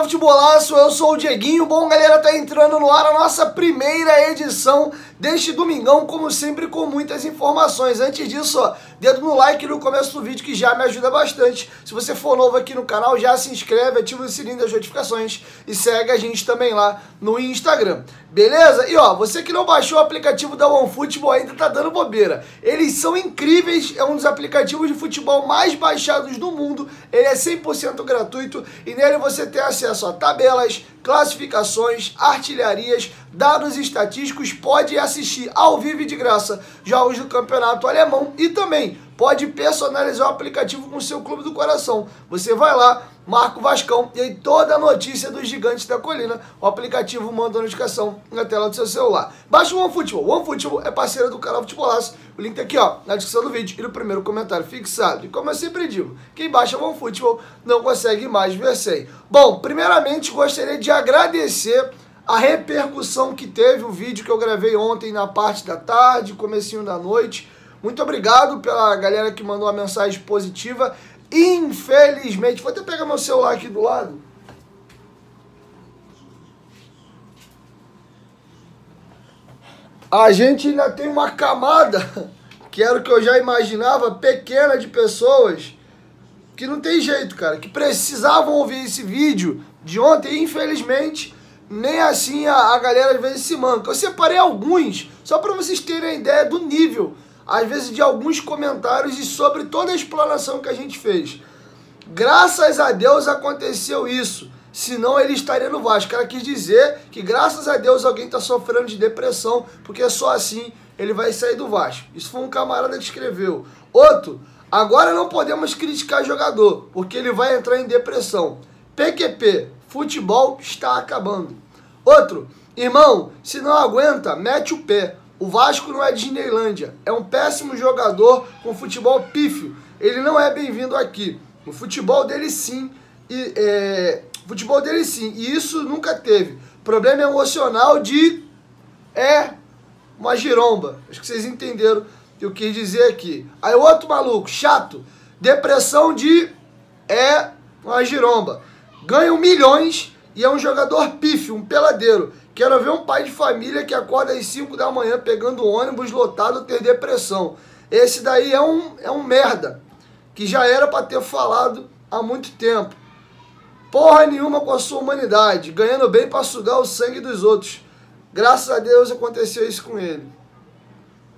Futebolaço, eu sou o Dieguinho. Bom, galera, tá entrando no ar a nossa primeira edição deste domingão, como sempre, com muitas informações. Antes disso, ó, dedo no like no começo do vídeo, que já me ajuda bastante. Se você for novo aqui no canal, já se inscreve, ativa o sininho das notificações e segue a gente também lá no Instagram. Beleza? E ó, você que não baixou o aplicativo da OneFootball ainda tá dando bobeira. Eles são incríveis, é um dos aplicativos de futebol mais baixados do mundo. Ele é 100% gratuito e nele você tem acesso a tabelas, classificações, artilharias, dados estatísticos, pode assistir ao vivo e de graça jogos do campeonato alemão e também pode personalizar o aplicativo com o seu clube do coração. Você vai lá, marca o Vascão e aí toda a notícia dos gigantes da colina, o aplicativo manda a notificação na tela do seu celular. Baixa o OneFootball. O OneFootball é parceiro do canal Futebolaço. O link tá aqui, ó, na descrição do vídeo e no primeiro comentário fixado. E como eu sempre digo, quem baixa o OneFootball não consegue mais ver sem. Bom, primeiramente gostaria de agradecer a repercussão que teve o vídeo que eu gravei ontem na parte da tarde, comecinho da noite. Muito obrigado pela galera que mandou uma mensagem positiva. Infelizmente, vou até pegar meu celular aqui do lado. A gente ainda tem uma camada, que era o que eu já imaginava, pequena de pessoas, que não tem jeito, cara, que precisavam ouvir esse vídeo de ontem e infelizmente nem assim a galera às vezes se manca. Eu separei alguns, só para vocês terem a ideia do nível, às vezes, de alguns comentários e sobre toda a explanação que a gente fez. Graças a Deus aconteceu isso, senão ele estaria no Vasco. O cara quis dizer que graças a Deus alguém está sofrendo de depressão, porque só assim ele vai sair do Vasco. Isso foi um camarada que escreveu. Outro, agora não podemos criticar jogador, porque ele vai entrar em depressão. PQP, futebol está acabando. Outro, irmão, se não aguenta, mete o pé. O Vasco não é Disneylândia, é um péssimo jogador com futebol pífio. Ele não é bem-vindo aqui. O futebol dele sim, e isso nunca teve. Problema emocional de uma giromba. Acho que vocês entenderam o que eu quis dizer aqui. Aí outro maluco, chato, depressão de uma giromba. Ganha milhões e é um jogador pífio, um peladeiro. Quero ver um pai de família que acorda às 5 da manhã pegando ônibus lotado ter depressão. Esse daí é um merda, que já era para ter falado há muito tempo. Porra nenhuma com a sua humanidade, ganhando bem para sugar o sangue dos outros. Graças a Deus aconteceu isso com ele.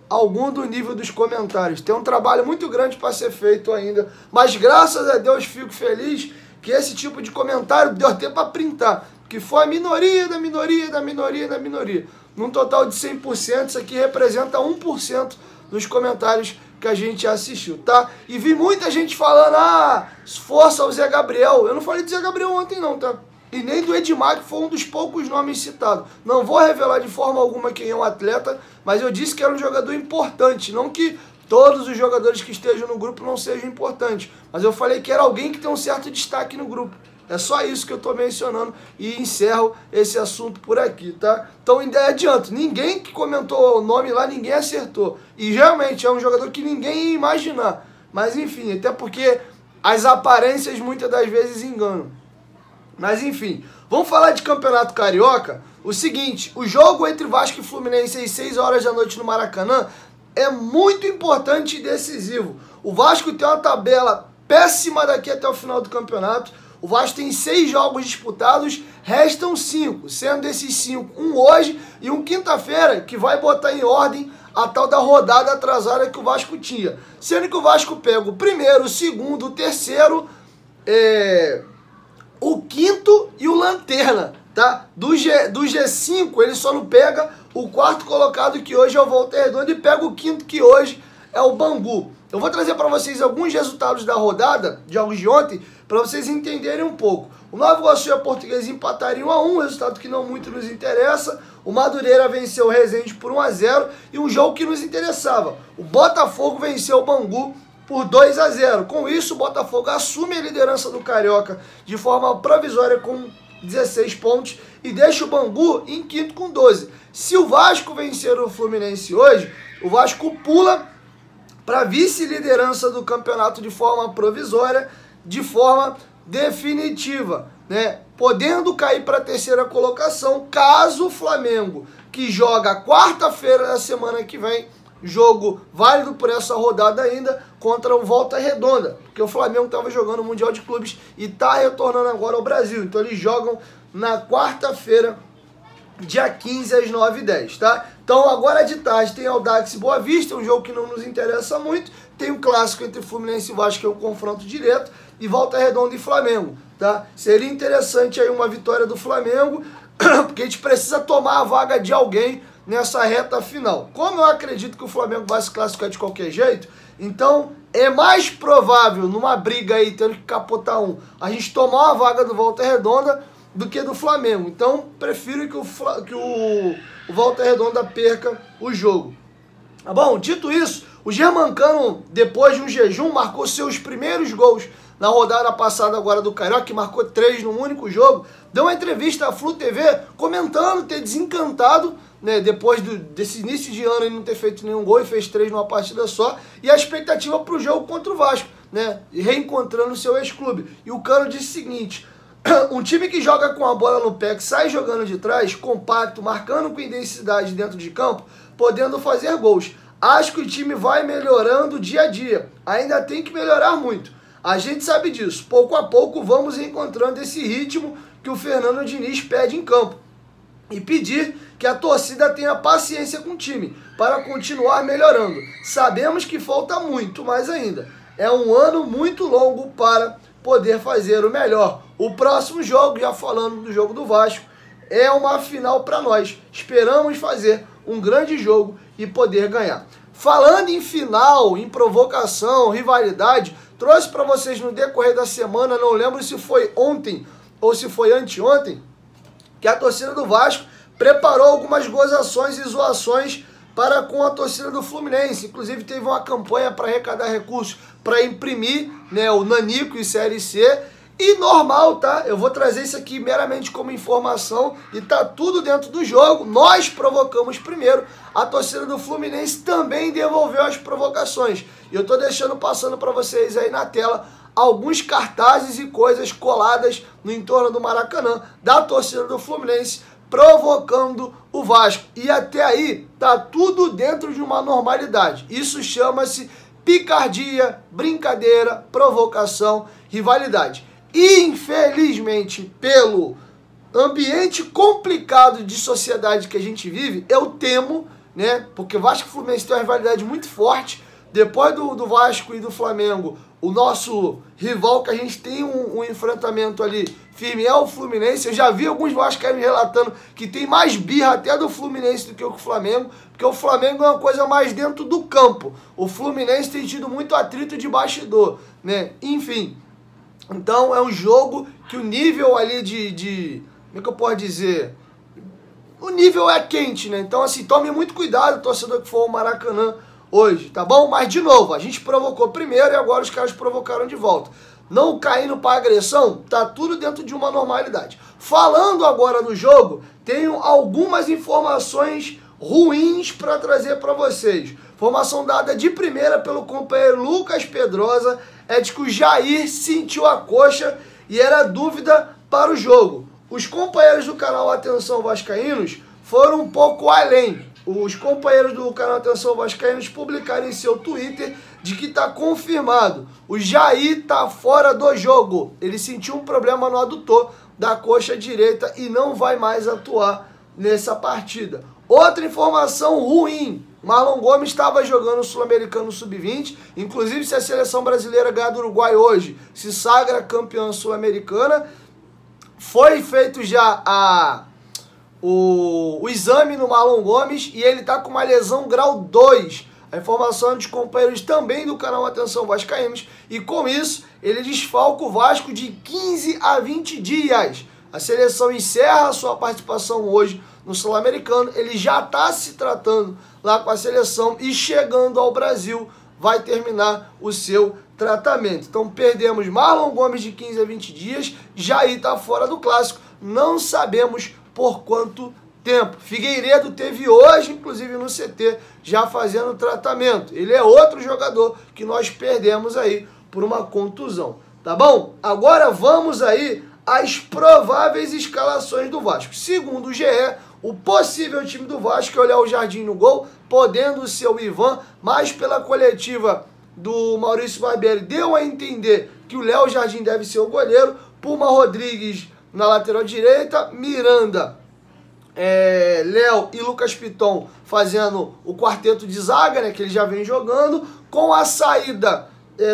Algum do nível dos comentários. Tem um trabalho muito grande para ser feito ainda, mas graças a Deus fico feliz que esse tipo de comentário deu até para printar. Que foi a minoria da minoria da minoria da minoria. Num total de 100%, isso aqui representa 1% dos comentários que a gente assistiu, tá? E vi muita gente falando, força ao Zé Gabriel. Eu não falei do Zé Gabriel ontem não, tá? E nem do Edmar, que foi um dos poucos nomes citados. Não vou revelar de forma alguma quem é um atleta, mas eu disse que era um jogador importante, não que todos os jogadores que estejam no grupo não sejam importantes. Mas eu falei que era alguém que tem um certo destaque no grupo. É só isso que eu estou mencionando e encerro esse assunto por aqui, tá? Então, adianto, ninguém que comentou o nome lá, ninguém acertou. E realmente é um jogador que ninguém ia imaginar. Mas enfim, até porque as aparências muitas das vezes enganam. Mas enfim, vamos falar de Campeonato Carioca. O seguinte, o jogo entre Vasco e Fluminense às 6 horas da noite no Maracanã é muito importante e decisivo. O Vasco tem uma tabela péssima daqui até o final do campeonato. O Vasco tem 6 jogos disputados, restam 5, sendo desses 5, um hoje e um quinta-feira, que vai botar em ordem a tal da rodada atrasada que o Vasco tinha. Sendo que o Vasco pega o primeiro, o segundo, o terceiro, o quinto e o lanterna, tá? Do G5 ele só não pega o quarto colocado, que hoje é o Volta Redonda, e pega o quinto, que hoje é o Bangu. Eu vou trazer para vocês alguns resultados da rodada, de jogos de ontem, para vocês entenderem um pouco. O Nova Iguaçu e a Portuguesa empataram em 1-1, resultado que não muito nos interessa. O Madureira venceu o Resende por 1-0 e um jogo que nos interessava. O Botafogo venceu o Bangu por 2-0. Com isso, o Botafogo assume a liderança do Carioca de forma provisória com 16 pontos e deixa o Bangu em quinto com 12. Se o Vasco vencer o Fluminense hoje, o Vasco pula para vice-liderança do campeonato de forma provisória, de forma definitiva. né, podendo cair para a terceira colocação, caso o Flamengo, que joga quarta-feira da semana que vem, jogo válido por essa rodada ainda, contra o Volta Redonda, porque o Flamengo estava jogando o Mundial de Clubes e está retornando agora ao Brasil, então eles jogam na quarta-feira, dia 15 às 9h10, tá? Então agora de tarde tem Audax e Boa Vista, um jogo que não nos interessa muito, tem um clássico entre Fluminense e Vasco, que é um confronto direto, e Volta Redonda e Flamengo, tá? Seria interessante aí uma vitória do Flamengo, porque a gente precisa tomar a vaga de alguém nessa reta final. Como eu acredito que o Flamengo vai se classificar de qualquer jeito, então é mais provável numa briga aí, tendo que capotar um, a gente tomar a vaga do Volta Redonda do que do Flamengo. Então prefiro que o Volta Redonda perca o jogo. Tá bom? Dito isso, o Germancano, depois de um jejum, marcou seus primeiros gols na rodada passada agora do Carioca, que marcou 3 num único jogo, deu uma entrevista à Flu TV comentando ter desencantado, né, depois desse início de ano ele não ter feito nenhum gol e fez 3 numa partida só, e a expectativa para o jogo contra o Vasco, né, reencontrando o seu ex-clube. E o Cano disse o seguinte: um time que joga com a bola no pé, que sai jogando de trás, compacto, marcando com intensidade dentro de campo, podendo fazer gols. Acho que o time vai melhorando dia a dia, ainda tem que melhorar muito. A gente sabe disso, pouco a pouco vamos encontrando esse ritmo que o Fernando Diniz pede em campo. E pedir que a torcida tenha paciência com o time, para continuar melhorando. Sabemos que falta muito mais ainda. É um ano muito longo para poder fazer o melhor. O próximo jogo, já falando do jogo do Vasco, é uma final para nós. Esperamos fazer um grande jogo e poder ganhar. Falando em final, em provocação, rivalidade, trouxe para vocês no decorrer da semana, não lembro se foi ontem ou se foi anteontem, que a torcida do Vasco preparou algumas gozações e zoações para com a torcida do Fluminense. Inclusive teve uma campanha para arrecadar recursos para imprimir, né, o Nanico e Série C. E normal, tá? Eu vou trazer isso aqui meramente como informação e tá tudo dentro do jogo. Nós provocamos primeiro, a torcida do Fluminense também devolveu as provocações. E eu tô passando para vocês aí na tela alguns cartazes e coisas coladas no entorno do Maracanã da torcida do Fluminense provocando o Vasco. E até aí tá tudo dentro de uma normalidade. Isso chama-se picardia, brincadeira, provocação, rivalidade. Infelizmente, pelo ambiente complicado de sociedade que a gente vive, eu temo, né, porque o Vasco e o Fluminense tem uma rivalidade muito forte. Depois do Vasco e do Flamengo, o nosso rival que a gente tem um enfrentamento ali firme é o Fluminense. Eu já vi alguns vascaínos relatando que tem mais birra até do Fluminense do que o Flamengo, porque o Flamengo é uma coisa mais dentro do campo. O Fluminense tem tido muito atrito de bastidor, né? Enfim, então é um jogo que o nível ali como é que eu posso dizer? O nível é quente, né? Então assim, tome muito cuidado, torcedor que for ao Maracanã hoje, tá bom? Mas de novo, a gente provocou primeiro e agora os caras provocaram de volta. Não caindo para agressão, tá tudo dentro de uma normalidade. Falando agora do jogo, tenho algumas informações ruins para trazer para vocês. Informação dada de primeira pelo companheiro Lucas Pedrosa é de que o Jair sentiu a coxa e era dúvida para o jogo. Os companheiros do canal Atenção Vascaínos foram um pouco além. Os companheiros do canal Atenção Vascaínos publicaram em seu Twitter de que está confirmado. O Jair está fora do jogo. Ele sentiu um problema no adutor da coxa direita e não vai mais atuar nessa partida. Outra informação ruim. Marlon Gomes estava jogando o Sul-Americano Sub-20. Inclusive, se a seleção brasileira ganhar do Uruguai hoje, se sagra campeã sul-americana. Foi feito já o exame no Marlon Gomes e ele está com uma lesão grau 2. A informação dos companheiros também do canal Atenção Vascaínos. E com isso, ele desfalca o Vasco de 15 a 20 dias. A seleção encerra a sua participação hoje no Sul-Americano. Ele já está se tratando lá com a seleção e chegando ao Brasil vai terminar o seu tratamento. Então perdemos Marlon Gomes de 15 a 20 dias. Jair está fora do clássico. Não sabemos por quanto tempo. Figueiredo teve hoje, inclusive no CT, já fazendo tratamento. Ele é outro jogador que nós perdemos aí por uma contusão. Tá bom? Agora vamos aí as prováveis escalações do Vasco. Segundo o GE, o possível time do Vasco é o Léo Jardim no gol, podendo ser o Ivan, mas pela coletiva do Maurício Barbieri deu a entender que o Léo Jardim deve ser o goleiro, Puma Rodrigues na lateral direita, Miranda, Léo e Lucas Piton fazendo o quarteto de zaga, né, que ele já vem jogando, com a saída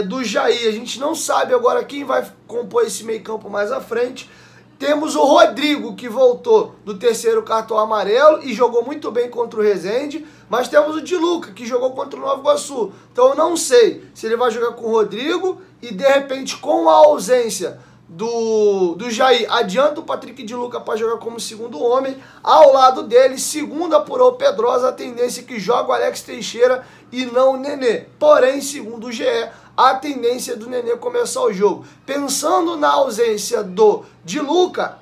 do Jair. A gente não sabe agora quem vai compor esse meio campo mais à frente. Temos o Rodrigo, que voltou do terceiro cartão amarelo e jogou muito bem contra o Resende, mas temos o Di Luca, que jogou contra o Nova Iguaçu. Então eu não sei se ele vai jogar com o Rodrigo e de repente com a ausência do Jair, adianta o Patrick Di Luca para jogar como segundo homem. Ao lado dele, segundo apurou o Pedrosa, a tendência é que joga o Alex Teixeira e não o Nenê. Porém, segundo o GE, a tendência do Nenê começar o jogo. Pensando na ausência do Di Luca,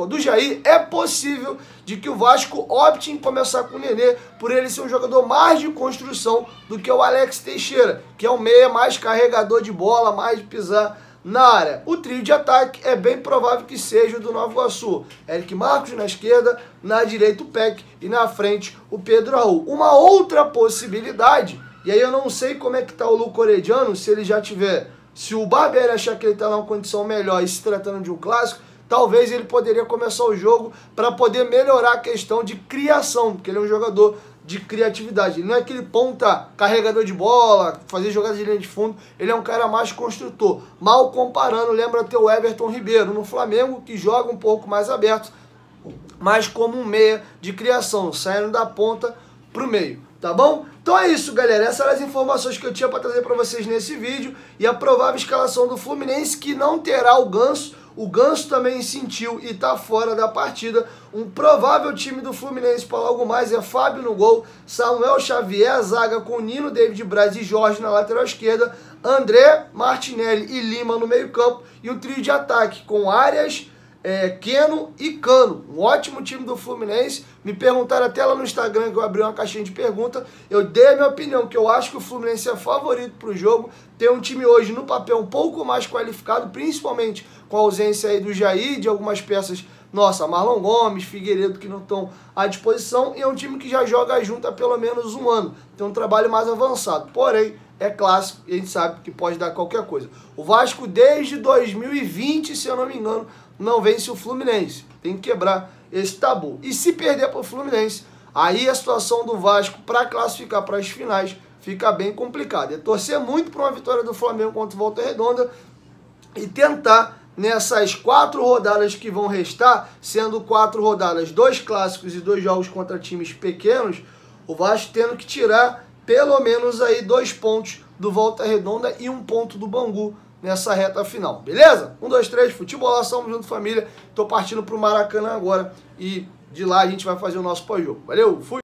do Jair, é possível de que o Vasco opte em começar com o Nenê, por ele ser um jogador mais de construção do que o Alex Teixeira, que é um meia mais carregador de bola, mais de pisar na área. O trio de ataque é bem provável que seja o do Nova Iguaçu. Eric Marcos na esquerda, na direita o Peck e na frente o Pedro Raul. Uma outra possibilidade, e aí eu não sei como é que tá o Luco Orediano, se ele já tiver, se o Barbieri achar que ele tá numa condição melhor e se tratando de um clássico, talvez ele poderia começar o jogo para poder melhorar a questão de criação, porque ele é um jogador de criatividade. Ele não é aquele ponta carregador de bola, fazer jogadas de linha de fundo, ele é um cara mais construtor. Mal comparando, lembra até o Everton Ribeiro no Flamengo, que joga um pouco mais aberto, mas como um meia de criação, saindo da ponta pro meio, tá bom? Então é isso, galera, essas eram as informações que eu tinha para trazer para vocês nesse vídeo, e a provável escalação do Fluminense, que não terá o Ganso. O Ganso também sentiu e está fora da partida. Um provável time do Fluminense para logo mais é Fábio no gol, Samuel Xavier, a zaga com Nino, David Braz e Jorge na lateral esquerda, André, Martinelli e Lima no meio campo, e um trio de ataque com Arias, Keno e Cano. Um ótimo time do Fluminense. Me perguntaram até lá no Instagram, que eu abri uma caixinha de pergunta. Eu dei a minha opinião, que eu acho que o Fluminense é favorito para o jogo. Tem um time hoje no papel um pouco mais qualificado, principalmente com a ausência aí do Jair, de algumas peças, Marlon Gomes, Figueiredo, que não estão à disposição. E é um time que já joga junto há pelo menos um ano. Tem um trabalho mais avançado. Porém, é clássico e a gente sabe que pode dar qualquer coisa. O Vasco, desde 2020, se eu não me engano, não vence o Fluminense. Tem que quebrar esse tabu. E se perder para o Fluminense, aí a situação do Vasco para classificar para as finais fica bem complicada. É torcer muito para uma vitória do Flamengo contra o Volta Redonda e tentar, nessas 4 rodadas que vão restar, sendo 4 rodadas, 2 clássicos e 2 jogos contra times pequenos, o Vasco tendo que tirar pelo menos aí 2 pontos do Volta Redonda e 1 ponto do Bangu nessa reta final, beleza? 1, 2, 3, futebolação, vamos junto, família. Tô partindo pro Maracanã agora e de lá a gente vai fazer o nosso pós-jogo. Valeu, fui!